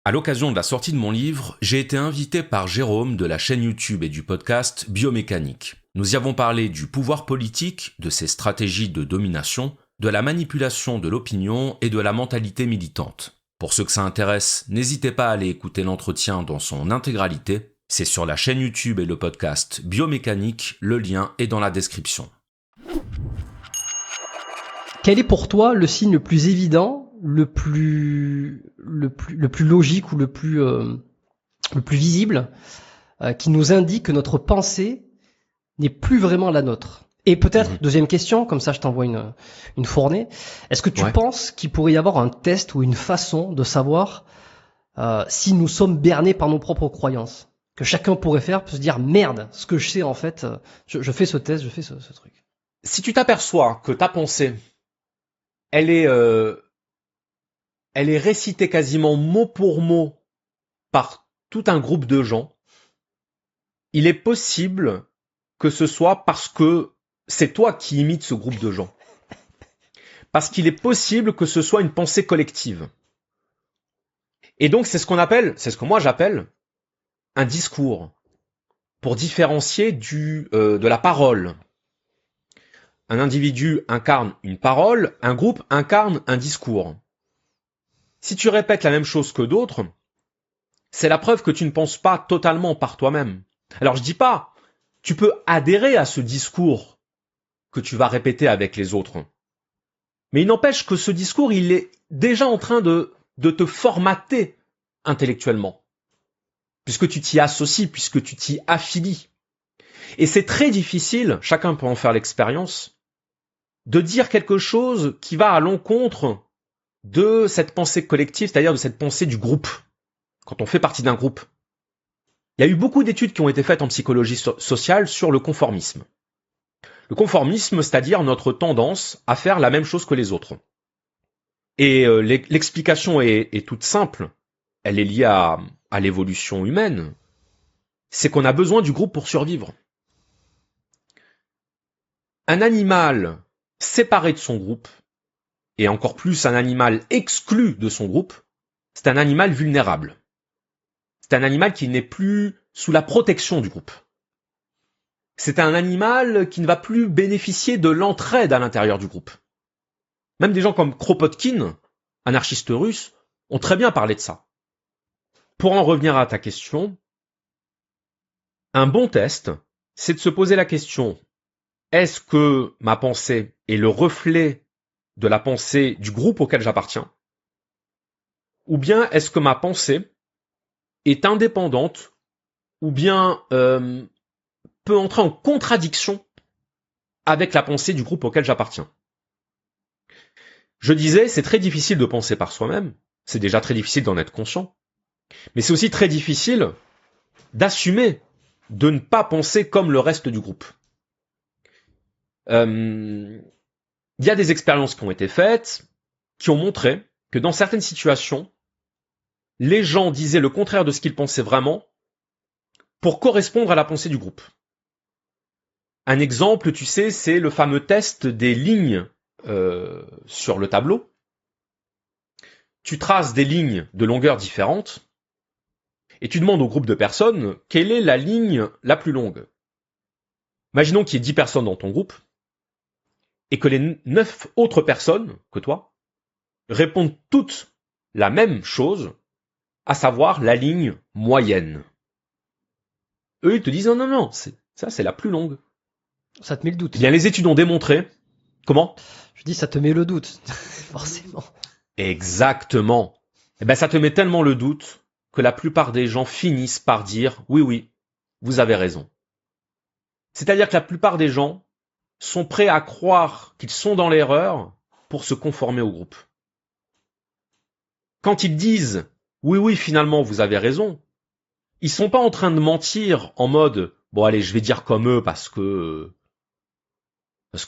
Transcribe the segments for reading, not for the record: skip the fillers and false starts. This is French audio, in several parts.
À l'occasion de la sortie de mon livre, j'ai été invité par Jérôme de la chaîne YouTube et du podcast Biomécanique. Nous y avons parlé du pouvoir politique, de ses stratégies de domination, de la manipulation de l'opinion et de la mentalité militante. Pour ceux que ça intéresse, n'hésitez pas à aller écouter l'entretien dans son intégralité. C'est sur la chaîne YouTube et le podcast Biomécanique, le lien est dans la description. Quel est pour toi le signe le plus évident, le plus logique ou le plus visible qui nous indique que notre pensée n'est plus vraiment la nôtre? Et peut-être, deuxième question, comme ça je t'envoie une fournée, est-ce que tu penses qu'il pourrait y avoir un test ou une façon de savoir si nous sommes bernés par nos propres croyances? Que chacun pourrait faire pour se dire, merde, ce que je sais en fait, je fais ce test, je fais ce truc. Si tu t'aperçois que ta pensée, elle est récitée quasiment mot pour mot par tout un groupe de gens, il est possible que ce soit parce que c'est toi qui imites ce groupe de gens. Parce qu'il est possible que ce soit une pensée collective. Et donc c'est ce que moi j'appelle un discours, pour différencier de la parole. Un individu incarne une parole, un groupe incarne un discours. Si tu répètes la même chose que d'autres, c'est la preuve que tu ne penses pas totalement par toi-même. Alors je dis pas, tu peux adhérer à ce discours que tu vas répéter avec les autres. Mais il n'empêche que ce discours, il est déjà en train de te formater intellectuellement. Puisque tu t'y associes, puisque tu t'y affilies. Et c'est très difficile, chacun peut en faire l'expérience, de dire quelque chose qui va à l'encontre de cette pensée collective, c'est-à-dire de cette pensée du groupe, quand on fait partie d'un groupe. Il y a eu beaucoup d'études qui ont été faites en psychologie sociale sur le conformisme. Le conformisme, c'est-à-dire notre tendance à faire la même chose que les autres. Et l'explication est toute simple, elle est liée à l'évolution humaine, c'est qu'on a besoin du groupe pour survivre. Un animal séparé de son groupe, et encore plus un animal exclu de son groupe, c'est un animal vulnérable. C'est un animal qui n'est plus sous la protection du groupe. C'est un animal qui ne va plus bénéficier de l'entraide à l'intérieur du groupe. Même des gens comme Kropotkin, anarchiste russe, ont très bien parlé de ça. Pour en revenir à ta question, un bon test, c'est de se poser la question, est-ce que ma pensée est le reflet de la pensée du groupe auquel j'appartiens? Ou bien est-ce que ma pensée est indépendante ou bien peut entrer en contradiction avec la pensée du groupe auquel j'appartiens? Je disais, c'est très difficile de penser par soi-même, c'est déjà très difficile d'en être conscient, mais c'est aussi très difficile d'assumer de ne pas penser comme le reste du groupe. Il y a des expériences qui ont été faites, qui ont montré que dans certaines situations, les gens disaient le contraire de ce qu'ils pensaient vraiment pour correspondre à la pensée du groupe. Un exemple, tu sais, c'est le fameux test des lignes sur le tableau. Tu traces des lignes de longueur différentes et tu demandes au groupe de personnes quelle est la ligne la plus longue. Imaginons qu'il y ait 10 personnes dans ton groupe et que les 9 autres personnes que toi répondent toutes la même chose, à savoir la ligne moyenne. Eux, ils te disent non, ça c'est la plus longue. Ça te met le doute. Eh bien, les études ont démontré... Comment? Je dis, ça te met le doute, forcément. Exactement. Eh bien, ça te met tellement le doute que la plupart des gens finissent par dire oui, vous avez raison. C'est-à-dire que la plupart des gens sont prêts à croire qu'ils sont dans l'erreur pour se conformer au groupe. Quand ils disent oui, finalement, vous avez raison, ils sont pas en train de mentir en mode bon allez, je vais dire comme eux parce que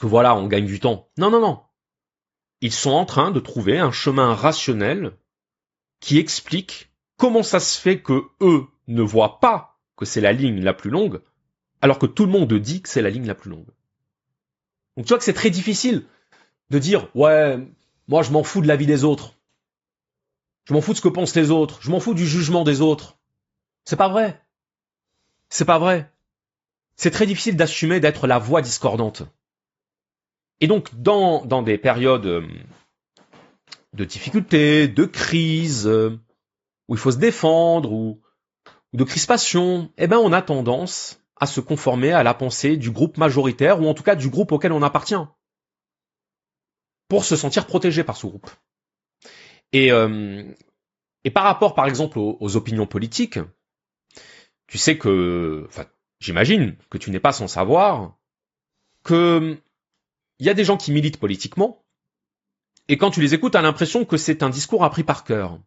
voilà, on gagne du temps. Non. Ils sont en train de trouver un chemin rationnel qui explique comment ça se fait que eux ne voient pas que c'est la ligne la plus longue, alors que tout le monde dit que c'est la ligne la plus longue. Donc tu vois que c'est très difficile de dire ouais, moi je m'en fous de l'avis des autres. Je m'en fous de ce que pensent les autres. Je m'en fous du jugement des autres. C'est pas vrai. C'est pas vrai. C'est très difficile d'assumer d'être la voix discordante. Et donc, dans des périodes de difficultés, de crise, où il faut se défendre, ou de crispation, on a tendance à se conformer à la pensée du groupe majoritaire, ou en tout cas du groupe auquel on appartient, pour se sentir protégé par ce groupe. Et par rapport, par exemple, aux opinions politiques, tu sais que, j'imagine que tu n'es pas sans savoir que il y a des gens qui militent politiquement, et quand tu les écoutes, tu as l'impression que c'est un discours appris par cœur.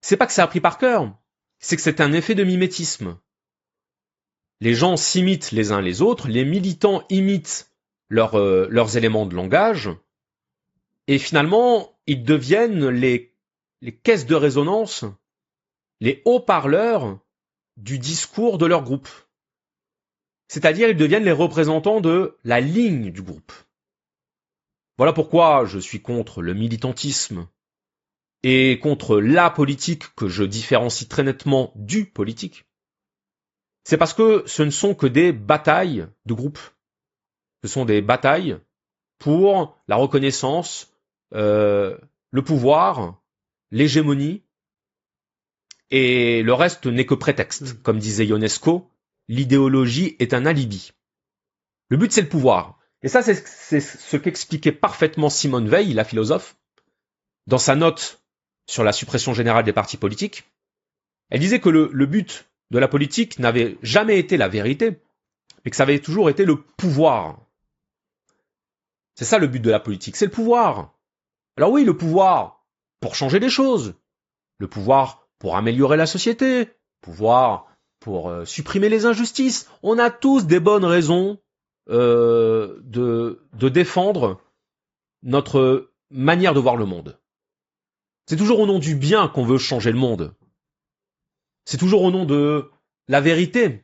C'est pas que c'est appris par cœur, c'est que c'est un effet de mimétisme. Les gens s'imitent les uns les autres, les militants imitent leurs éléments de langage, et finalement, ils deviennent les caisses de résonance, les haut-parleurs du discours de leur groupe. C'est-à-dire, ils deviennent les représentants de la ligne du groupe. Voilà pourquoi je suis contre le militantisme et contre la politique que je différencie très nettement du politique. C'est parce que ce ne sont que des batailles de groupe. Ce sont des batailles pour la reconnaissance, le pouvoir, l'hégémonie, et le reste n'est que prétexte. Comme disait Ionesco, l'idéologie est un alibi. Le but, c'est le pouvoir. Et ça, c'est ce qu'expliquait parfaitement Simone Veil, la philosophe, dans sa note sur la suppression générale des partis politiques. Elle disait que le but de la politique n'avait jamais été la vérité, mais que ça avait toujours été le pouvoir. C'est ça le but de la politique, c'est le pouvoir. Alors oui, le pouvoir pour changer les choses, le pouvoir pour améliorer la société, le pouvoir pour supprimer les injustices. On a tous des bonnes raisons de défendre notre manière de voir le monde. C'est toujours au nom du bien qu'on veut changer le monde. C'est toujours au nom de la vérité,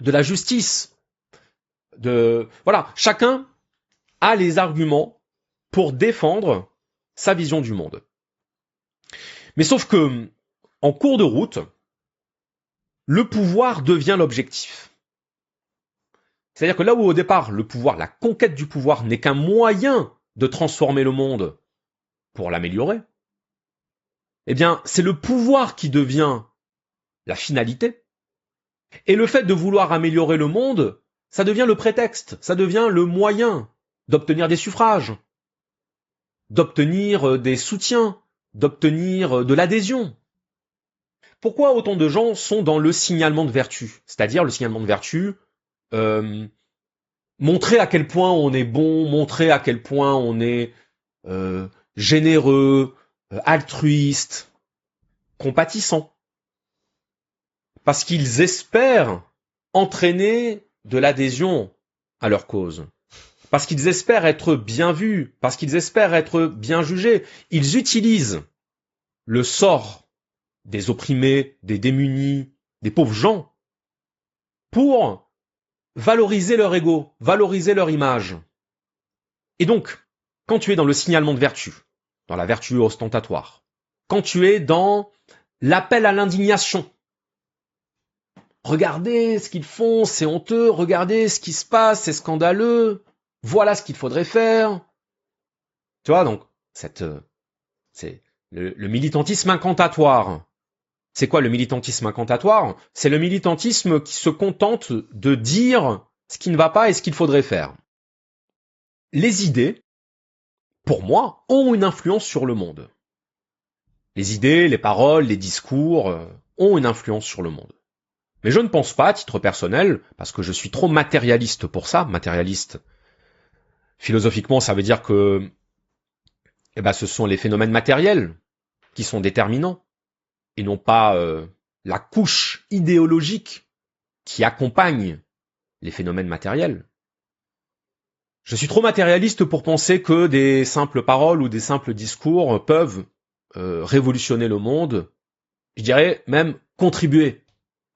de la justice. Voilà, chacun a les arguments pour défendre sa vision du monde. Mais sauf que, en cours de route, le pouvoir devient l'objectif. C'est-à-dire que là où au départ, le pouvoir, la conquête du pouvoir n'est qu'un moyen de transformer le monde pour l'améliorer, eh bien, c'est le pouvoir qui devient la finalité. Et le fait de vouloir améliorer le monde, ça devient le prétexte, ça devient le moyen d'obtenir des suffrages, d'obtenir des soutiens, d'obtenir de l'adhésion. Pourquoi autant de gens sont dans le signalement de vertu? C'est-à-dire le signalement de vertu, montrer à quel point on est bon, montrer à quel point on est généreux, altruiste, compatissant. Parce qu'ils espèrent entraîner de l'adhésion à leur cause. Parce qu'ils espèrent être bien vus, parce qu'ils espèrent être bien jugés. Ils utilisent le sort des opprimés, des démunis, des pauvres gens, pour valoriser leur ego, valoriser leur image. Et donc, quand tu es dans le signalement de vertu, dans la vertu ostentatoire, quand tu es dans l'appel à l'indignation, regardez ce qu'ils font, c'est honteux, regardez ce qui se passe, c'est scandaleux, voilà ce qu'il faudrait faire. Tu vois, donc, c'est le militantisme incantatoire. C'est quoi le militantisme incantatoire? C'est le militantisme qui se contente de dire ce qui ne va pas et ce qu'il faudrait faire. Les idées, pour moi, ont une influence sur le monde. Les idées, les paroles, les discours ont une influence sur le monde. Mais je ne pense pas, à titre personnel, parce que je suis trop matérialiste pour ça, matérialiste. Philosophiquement, ça veut dire que ce sont les phénomènes matériels qui sont déterminants, et non pas la couche idéologique qui accompagne les phénomènes matériels. Je suis trop matérialiste pour penser que des simples paroles ou des simples discours peuvent révolutionner le monde, je dirais même contribuer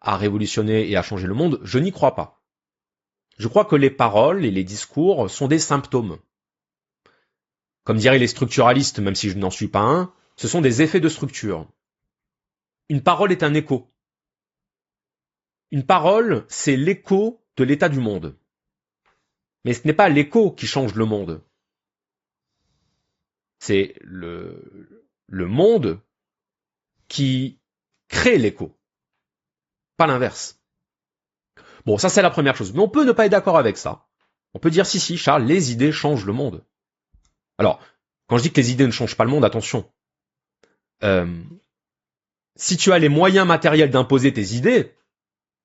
à révolutionner et à changer le monde. Je n'y crois pas. Je crois que les paroles et les discours sont des symptômes. Comme diraient les structuralistes, même si je n'en suis pas un, Ce sont des effets de structure. Une parole est un écho. Une parole, c'est l'écho de l'état du monde. Mais ce n'est pas l'écho qui change le monde. C'est le monde qui crée l'écho. Pas l'inverse. Bon, ça c'est la première chose. Mais on peut ne pas être d'accord avec ça. On peut dire si, Charles, les idées changent le monde. Alors, quand je dis que les idées ne changent pas le monde, attention. Si tu as les moyens matériels d'imposer tes idées,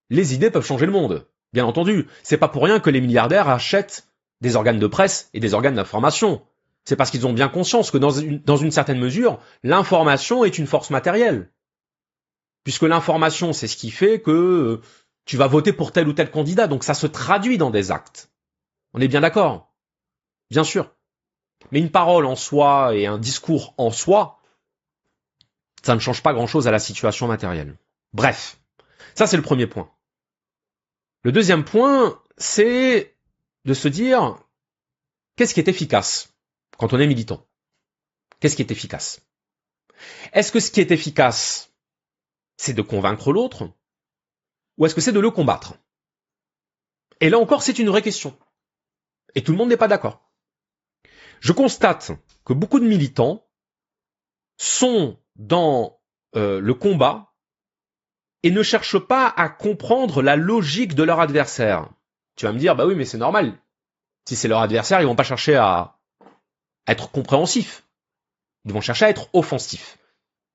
les idées peuvent changer le monde. Bien entendu, c'est pas pour rien que les milliardaires achètent des organes de presse et des organes d'information. C'est parce qu'ils ont bien conscience que dans une certaine mesure, l'information est une force matérielle. Puisque l'information, c'est ce qui fait que tu vas voter pour tel ou tel candidat, donc ça se traduit dans des actes. On est bien d'accord? Bien sûr. Mais une parole en soi et un discours en soi, ça ne change pas grand-chose à la situation matérielle. Bref, ça c'est le premier point. Le deuxième point, c'est de se dire, qu'est-ce qui est efficace quand on est militant? Qu'est-ce qui est efficace? Est-ce que ce qui est efficace, c'est de convaincre l'autre, ou est-ce que c'est de le combattre? Et là encore, c'est une vraie question. Et tout le monde n'est pas d'accord. Je constate que beaucoup de militants sont dans le combat et ne cherchent pas à comprendre la logique de leur adversaire. Tu vas me dire, bah oui, mais c'est normal. Si c'est leur adversaire, ils vont pas chercher à être compréhensifs. Ils vont chercher à être offensifs.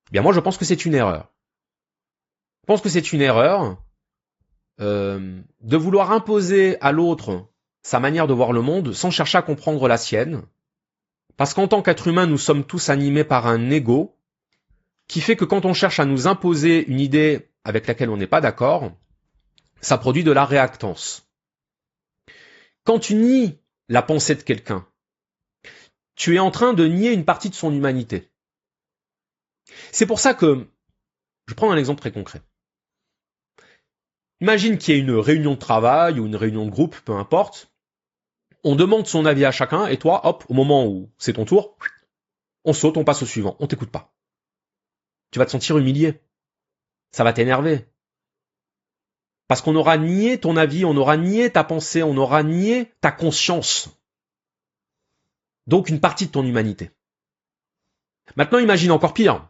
Eh bien, moi, je pense que c'est une erreur. Je pense que c'est une erreur de vouloir imposer à l'autre sa manière de voir le monde sans chercher à comprendre la sienne. Parce qu'en tant qu'être humain, nous sommes tous animés par un ego qui fait que quand on cherche à nous imposer une idée avec laquelle on n'est pas d'accord, ça produit de la réactance. Quand tu nies la pensée de quelqu'un, tu es en train de nier une partie de son humanité. C'est pour ça que, je prends un exemple très concret. Imagine qu'il y ait une réunion de travail ou une réunion de groupe, peu importe. On demande son avis à chacun et toi, hop, au moment où c'est ton tour, on saute, on passe au suivant, on t'écoute pas. Tu vas te sentir humilié. Ça va t'énerver. Parce qu'on aura nié ton avis, on aura nié ta pensée, on aura nié ta conscience. Donc une partie de ton humanité. Maintenant, imagine encore pire.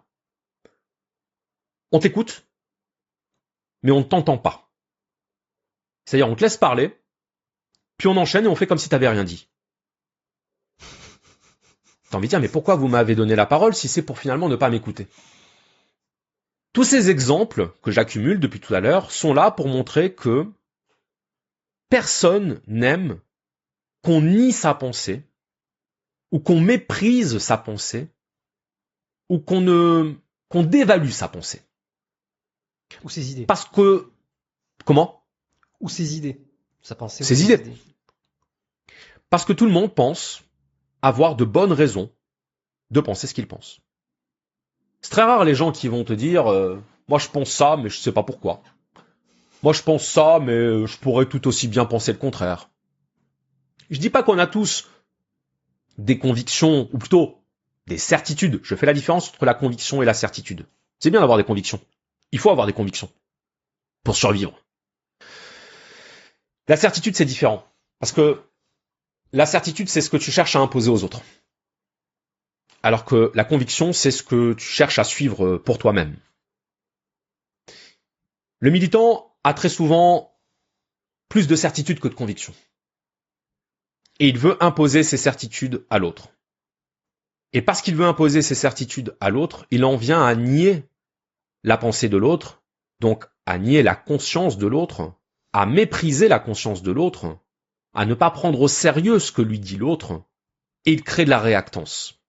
On t'écoute, mais on ne t'entend pas. C'est-à-dire, on te laisse parler, puis on enchaîne et on fait comme si tu n'avais rien dit. T'as envie de dire, mais pourquoi vous m'avez donné la parole si c'est pour finalement ne pas m'écouter? Tous ces exemples que j'accumule depuis tout à l'heure sont là pour montrer que personne n'aime qu'on nie sa pensée, ou qu'on méprise sa pensée, ou qu'on dévalue sa pensée. Ou ses idées. Parce que... Comment? Ou ses idées. Sa pensée. Ses idées. Parce que tout le monde pense avoir de bonnes raisons de penser ce qu'il pense. C'est très rare les gens qui vont te dire moi je pense ça, mais je sais pas pourquoi. Moi je pense ça, mais je pourrais tout aussi bien penser le contraire. Je dis pas qu'on a tous des convictions, ou plutôt des certitudes. Je fais la différence entre la conviction et la certitude. C'est bien d'avoir des convictions. Il faut avoir des convictions pour survivre. La certitude, c'est différent. Parce que la certitude, c'est ce que tu cherches à imposer aux autres. Alors que la conviction, c'est ce que tu cherches à suivre pour toi-même. Le militant a très souvent plus de certitude que de conviction. Et il veut imposer ses certitudes à l'autre. Et parce qu'il veut imposer ses certitudes à l'autre, il en vient à nier la pensée de l'autre, donc à nier la conscience de l'autre, à mépriser la conscience de l'autre, à ne pas prendre au sérieux ce que lui dit l'autre, et il crée de la réactance.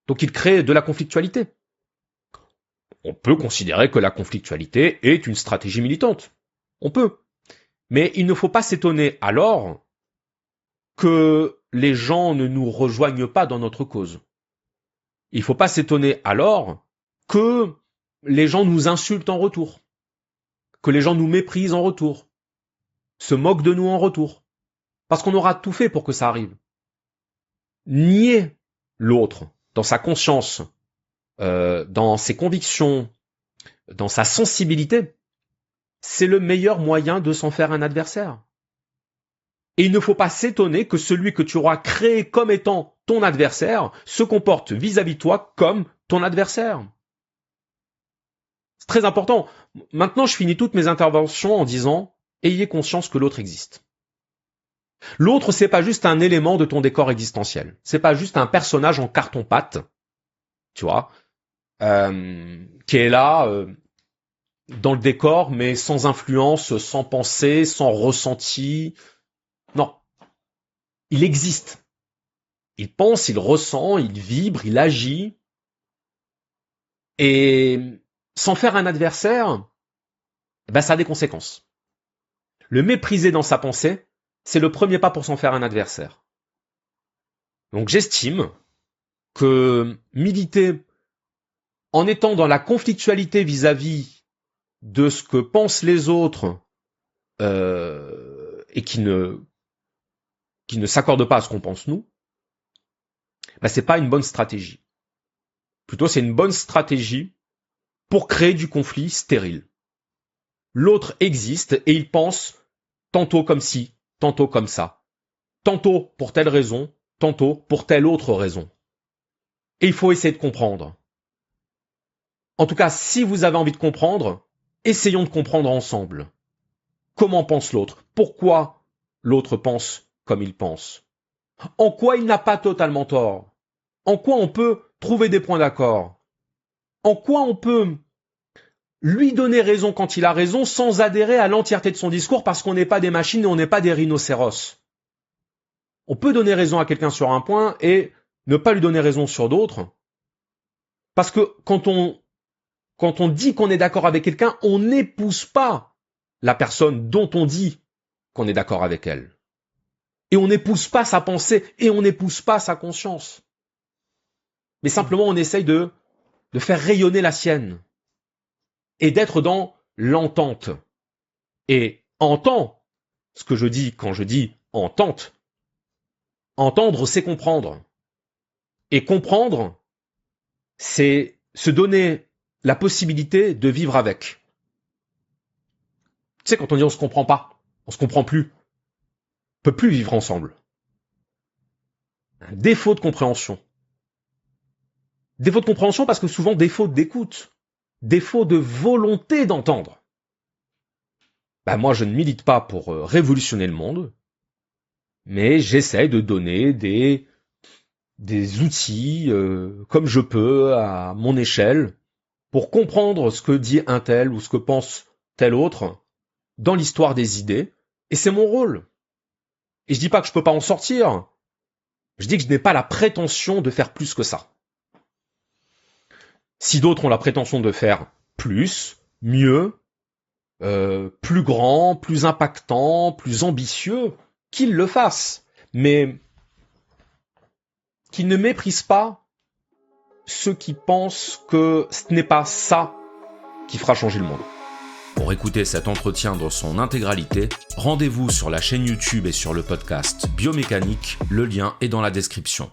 Donc il crée de la conflictualité. On peut considérer que la conflictualité est une stratégie militante. On peut. Mais il ne faut pas s'étonner alors que les gens ne nous rejoignent pas dans notre cause. Il ne faut pas s'étonner alors que les gens nous insultent en retour, que les gens nous méprisent en retour, se moquent de nous en retour, parce qu'on aura tout fait pour que ça arrive. Nier l'autre dans sa conscience dans ses convictions, dans sa sensibilité, c'est le meilleur moyen de s'en faire un adversaire. Et il ne faut pas s'étonner que celui que tu auras créé comme étant ton adversaire se comporte vis-à-vis de toi comme ton adversaire. C'est très important. Maintenant, je finis toutes mes interventions en disant « Ayez conscience que l'autre existe ». L'autre, c'est pas juste un élément de ton décor existentiel. C'est pas juste un personnage en carton-pâte, tu vois, qui est là dans le décor, mais sans influence, sans pensée, sans ressenti. Non. Il existe. Il pense, il ressent, il vibre, il agit. Et s'en faire un adversaire, ça a des conséquences. Le mépriser dans sa pensée, c'est le premier pas pour s'en faire un adversaire. Donc j'estime que militer en étant dans la conflictualité vis-à-vis de ce que pensent les autres et qui ne s'accordent pas à ce qu'on pense nous, c'est pas une bonne stratégie. Plutôt, c'est une bonne stratégie pour créer du conflit stérile. L'autre existe et il pense tantôt comme ci, tantôt comme ça. Tantôt pour telle raison, tantôt pour telle autre raison. Et il faut essayer de comprendre. En tout cas, si vous avez envie de comprendre, essayons de comprendre ensemble. Comment pense l'autre? Pourquoi l'autre pense comme il pense? En quoi il n'a pas totalement tort? En quoi on peut trouver des points d'accord? En quoi on peut lui donner raison quand il a raison sans adhérer à l'entièreté de son discours parce qu'on n'est pas des machines et on n'est pas des rhinocéros? On peut donner raison à quelqu'un sur un point et ne pas lui donner raison sur d'autres. Parce que quand on dit qu'on est d'accord avec quelqu'un, on n'épouse pas la personne dont on dit qu'on est d'accord avec elle. Et on n'épouse pas sa pensée et on n'épouse pas sa conscience. Mais simplement, on essaye de faire rayonner la sienne et d'être dans l'entente. Et entend, ce que je dis quand je dis entente, entendre, c'est comprendre. Et comprendre, c'est se donner la possibilité de vivre avec. Tu sais, quand on dit on se comprend pas, on se comprend plus, on peut plus vivre ensemble. Un défaut de compréhension. Défaut de compréhension parce que souvent défaut d'écoute, défaut de volonté d'entendre. Moi, je ne milite pas pour révolutionner le monde, mais j'essaie de donner des outils comme je peux à mon échelle pour comprendre ce que dit un tel ou ce que pense tel autre dans l'histoire des idées, et c'est mon rôle. Et je dis pas que je peux pas en sortir, je dis que je n'ai pas la prétention de faire plus que ça. Si d'autres ont la prétention de faire plus, mieux, plus grand, plus impactant, plus ambitieux, qu'ils le fassent, mais qu'ils ne méprisent pas ceux qui pensent que ce n'est pas ça qui fera changer le monde. Pour écouter cet entretien dans son intégralité, rendez-vous sur la chaîne YouTube et sur le podcast Biomécanique, le lien est dans la description.